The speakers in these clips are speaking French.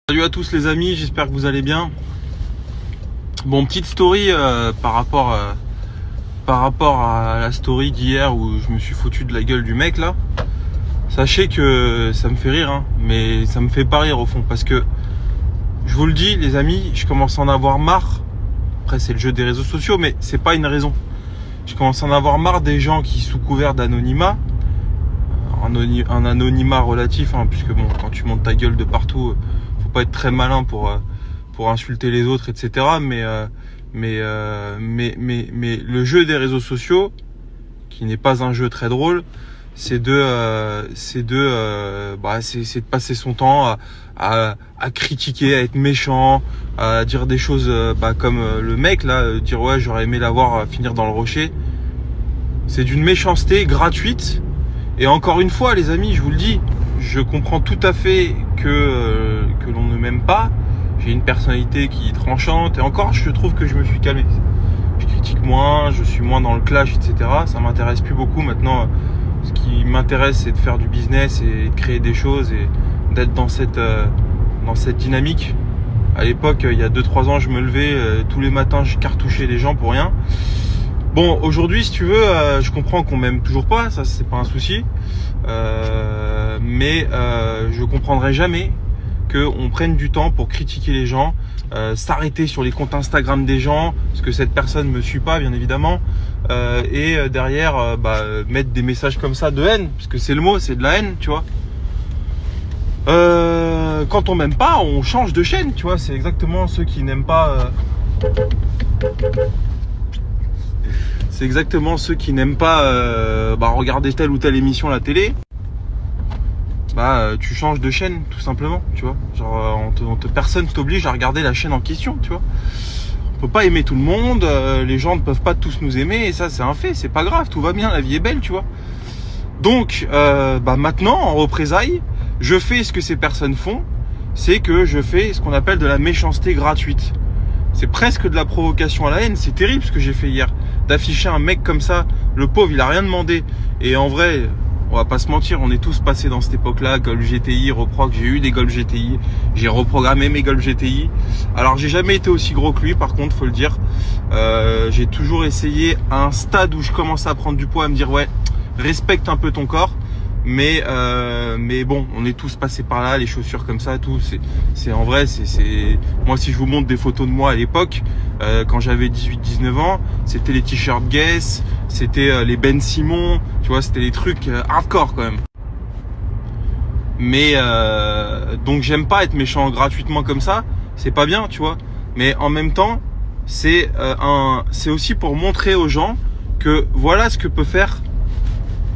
Salut à tous les amis, j'espère que vous allez bien. Bon, petite story par rapport à la story d'hier où je me suis foutu de la gueule du mec là. Sachez que ça me fait rire, hein, mais ça me fait pas rire au fond parce que je vous le dis les amis, je commence à en avoir marre. Après c'est le jeu des réseaux sociaux, mais c'est pas une raison. Je commence à en avoir marre des gens qui sous couvert d'anonymat, un anonymat relatif, hein, puisque bon, quand tu montes ta gueule de partout, faut pas être très malin pour insulter les autres, etc. Mais le jeu des réseaux sociaux, qui n'est pas un jeu très drôle, c'est de passer son temps à critiquer, à être méchant, à dire des choses comme le mec là, dire ouais j'aurais aimé la voir finir dans le rocher. C'est d'une méchanceté gratuite. Et encore une fois les amis, je vous le dis, je comprends tout à fait que l'on ne m'aime pas. J'ai une personnalité qui est tranchante et encore je trouve que je me suis calmé. Je critique moins, je suis moins dans le clash, etc. Ça m'intéresse plus beaucoup maintenant. Ce qui m'intéresse c'est de faire du business et de créer des choses et d'être dans cette dynamique. À l'époque, il y a 2-3 ans, je me levais tous les matins, je cartouchais les gens pour rien. Bon, aujourd'hui, si tu veux, je comprends qu'on m'aime toujours pas, ça c'est pas un souci. Mais je comprendrai jamais qu'on prenne du temps pour critiquer les gens, s'arrêter sur les comptes Instagram des gens, parce que cette personne me suit pas, bien évidemment, et derrière mettre des messages comme ça de haine, parce que c'est le mot, c'est de la haine, tu vois. Quand on m'aime pas, on change de chaîne, tu vois. C'est exactement ceux qui n'aiment pas. C'est exactement ceux qui n'aiment pas regarder telle ou telle émission à la télé. Tu changes de chaîne tout simplement, tu vois. Genre personne t'oblige à regarder la chaîne en question, tu vois. On peut pas aimer tout le monde, les gens ne peuvent pas tous nous aimer, et ça c'est un fait, c'est pas grave, tout va bien, la vie est belle, tu vois. Donc maintenant, en représailles, je fais ce que ces personnes font, c'est que je fais ce qu'on appelle de la méchanceté gratuite. C'est presque de la provocation à la haine, c'est terrible ce que j'ai fait hier. D'afficher un mec comme ça, le pauvre il a rien demandé. Et en vrai, on va pas se mentir, on est tous passés dans cette époque-là, Golf GTI, reproc, j'ai eu des Golf GTI, j'ai reprogrammé mes Golf GTI. Alors j'ai jamais été aussi gros que lui, par contre, faut le dire. J'ai toujours essayé à un stade où je commence à prendre du poids, à me dire ouais, respecte un peu ton corps. Mais bon, on est tous passés par là, les chaussures comme ça, tout. C'est en vrai, c'est moi si je vous montre des photos de moi à l'époque, quand j'avais 18-19 ans, c'était les t-shirts Guess, c'était les Ben Simon, tu vois, c'était les trucs hardcore quand même. Mais donc j'aime pas être méchant gratuitement comme ça, c'est pas bien, tu vois. Mais en même temps, c'est aussi pour montrer aux gens que voilà ce que peut faire.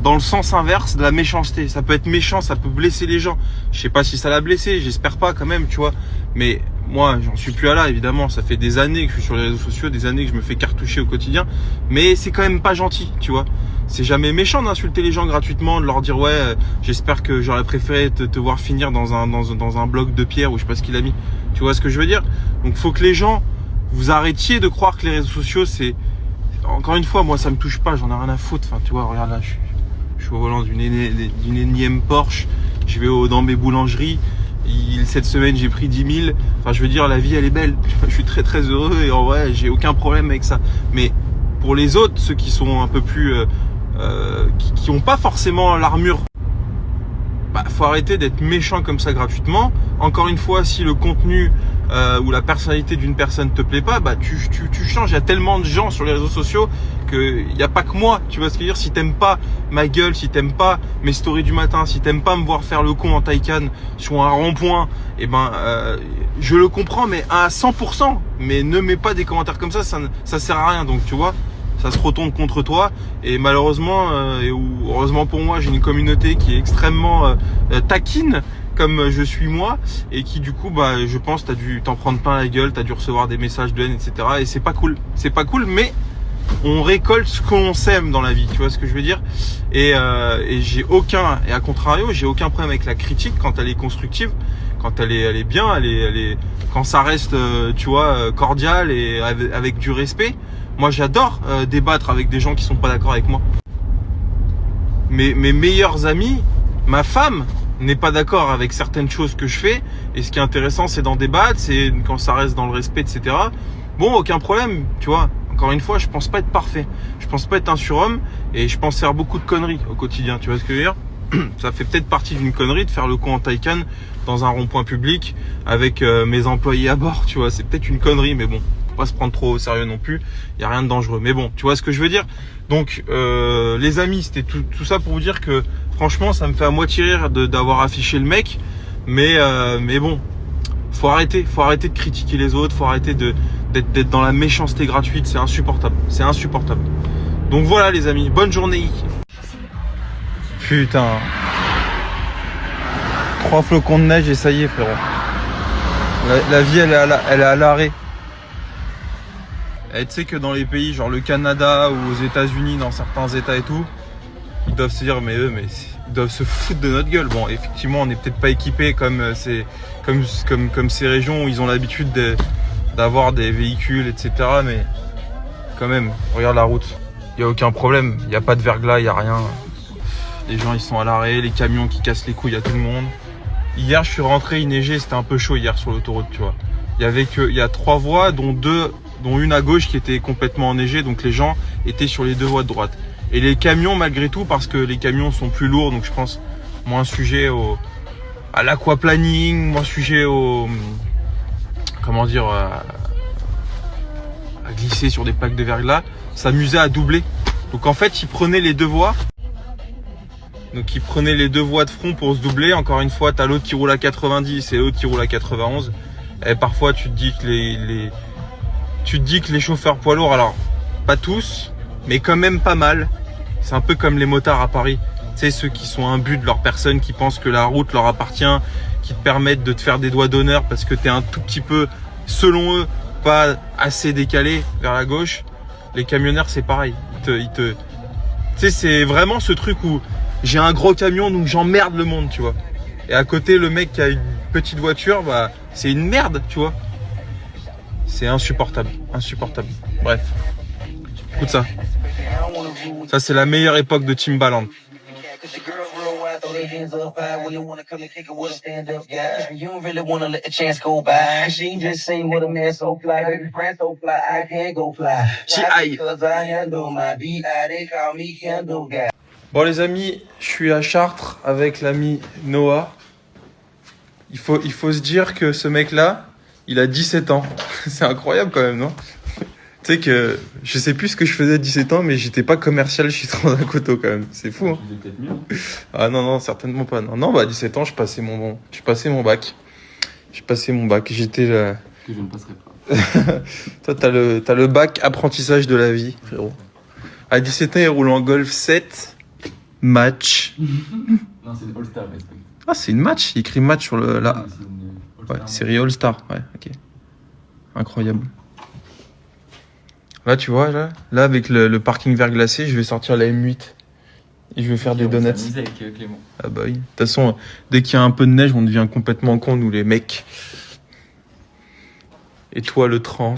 Dans le sens inverse de la méchanceté. Ça peut être méchant, ça peut blesser les gens. Je sais pas si ça l'a blessé, j'espère pas quand même, tu vois. Mais moi, j'en suis plus à là, évidemment. Ça fait des années que je suis sur les réseaux sociaux, des années que je me fais cartoucher au quotidien. Mais c'est quand même pas gentil, tu vois. C'est jamais méchant d'insulter les gens gratuitement, de leur dire ouais, j'espère que j'aurais préféré te voir finir dans un bloc de pierre ou je sais pas ce qu'il a mis. Tu vois ce que je veux dire? Donc faut que les gens, vous arrêtiez de croire que les réseaux sociaux c'est... Encore une fois, moi ça me touche pas, j'en ai rien à foutre. Enfin, tu vois, regarde là, je suis au volant d'une énième Porsche, je vais dans mes boulangeries, cette semaine j'ai pris 10 000, enfin je veux dire la vie elle est belle, je suis très très heureux et en vrai j'ai aucun problème avec ça. Mais pour les autres, ceux qui sont un peu plus, qui ont pas forcément l'armure, faut arrêter d'être méchant comme ça gratuitement. Encore une fois, si le contenu ou la personnalité d'une personne te plaît pas, tu changes. Il y a tellement de gens sur les réseaux sociaux qu'il n'y a pas que moi. Tu vois ce que je veux dire? Si t'aimes pas ma gueule, si t'aimes pas mes stories du matin, si t'aimes pas me voir faire le con en Taycan sur un rond-point, je le comprends, mais à 100%. Mais ne mets pas des commentaires comme ça sert à rien. Donc tu vois, ça se retourne contre toi. Et malheureusement, ou heureusement pour moi, j'ai une communauté qui est extrêmement taquine, comme je suis moi, et qui du coup, je pense, t'as dû t'en prendre plein la gueule, t'as dû recevoir des messages de haine, etc. Et c'est pas cool. C'est pas cool, mais on récolte ce qu'on sème dans la vie. Tu vois ce que je veux dire? Et à contrario, j'ai aucun problème avec la critique quand elle est constructive, quand elle est bien, quand ça reste, tu vois, cordial et avec du respect. Moi, j'adore débattre avec des gens qui sont pas d'accord avec moi. Mes meilleurs amis, ma femme, n'est pas d'accord avec certaines choses que je fais, et ce qui est intéressant, c'est d'en débattre, c'est quand ça reste dans le respect, etc. Bon, aucun problème, tu vois. Encore une fois, je pense pas être parfait. Je pense pas être un surhomme, et je pense faire beaucoup de conneries au quotidien. Tu vois ce que je veux dire? Ça fait peut-être partie d'une connerie de faire le con en Taycan dans un rond-point public avec mes employés à bord, tu vois. C'est peut-être une connerie, mais bon, faut pas se prendre trop au sérieux non plus. Il y a rien de dangereux. Mais bon, tu vois ce que je veux dire? Donc, les amis, c'était tout ça pour vous dire que franchement, ça me fait à moitié rire d'avoir affiché le mec. Mais bon, faut arrêter de critiquer les autres. Faut arrêter d'être dans la méchanceté gratuite. C'est insupportable. C'est insupportable. Donc voilà, les amis. Bonne journée. Putain. 3 flocons de neige et ça y est, frérot. La vie, elle est à l'arrêt. Et tu sais que dans les pays, genre le Canada ou aux États-Unis, dans certains États et tout, ils doivent se dire, mais ils doivent se foutre de notre gueule. Bon, effectivement, on n'est peut-être pas équipés comme ces régions où ils ont l'habitude d'avoir des véhicules, etc. Mais quand même, regarde la route. Il n'y a aucun problème. Il n'y a pas de verglas, il n'y a rien. Les gens, ils sont à l'arrêt, les camions qui cassent les couilles à tout le monde. Hier, je suis rentré, il neigeait, c'était un peu chaud hier sur l'autoroute, tu vois. Il y a 3 voies, dont une à gauche qui était complètement enneigée, donc les gens étaient sur les 2 voies de droite. Et les camions, malgré tout, parce que les camions sont plus lourds, donc je pense moins sujet à l'aquaplaning, moins sujet à glisser sur des plaques de verglas, s'amusaient à doubler. Donc en fait, ils prenaient les 2 voies. Donc ils prenaient les 2 voies de front pour se doubler. Encore une fois, t'as l'autre qui roule à 90 et l'autre qui roule à 91. Et parfois, tu te dis que les chauffeurs poids lourds, alors pas tous, mais quand même pas mal. C'est un peu comme les motards à Paris. Tu sais, ceux qui sont imbus de leur personne, qui pensent que la route leur appartient, qui te permettent de te faire des doigts d'honneur parce que t'es un tout petit peu, selon eux, pas assez décalé vers la gauche. Les camionneurs, c'est pareil. Tu sais, c'est vraiment ce truc où j'ai un gros camion, donc j'emmerde le monde, tu vois. Et à côté, le mec qui a une petite voiture, bah, c'est une merde, tu vois. C'est insupportable, insupportable. Bref, écoute ça. Ça, c'est la meilleure époque de Timbaland. Bon les amis, je suis à Chartres avec l'ami Noah. Il faut se dire que ce mec-là, il a 17 ans. C'est incroyable quand même, non? Tu sais que je sais plus ce que je faisais à 17 ans, mais j'étais pas commercial chez Transdakoto quand même. C'est fou, hein? Peut-être mieux. Ah non, certainement pas. Non, bah à 17 ans, je passais mon bac. J'étais là. Que je ne passerai pas. Toi, t'as le bac apprentissage de la vie, frérot. À 17 ans, il roule en Golf 7 match. Non, c'est une All-Star, respect. Ah, c'est une match. Il écrit match sur le là. Ouais, série All-Star. Ouais, ok. Incroyable. Là, tu vois, là avec le parking verglacé, je vais sortir la M8 et je vais faire des donuts. Avec Clément. Ah bah oui. De toute façon, dès qu'il y a un peu de neige, on devient complètement con, nous les mecs. Et toi, le trans.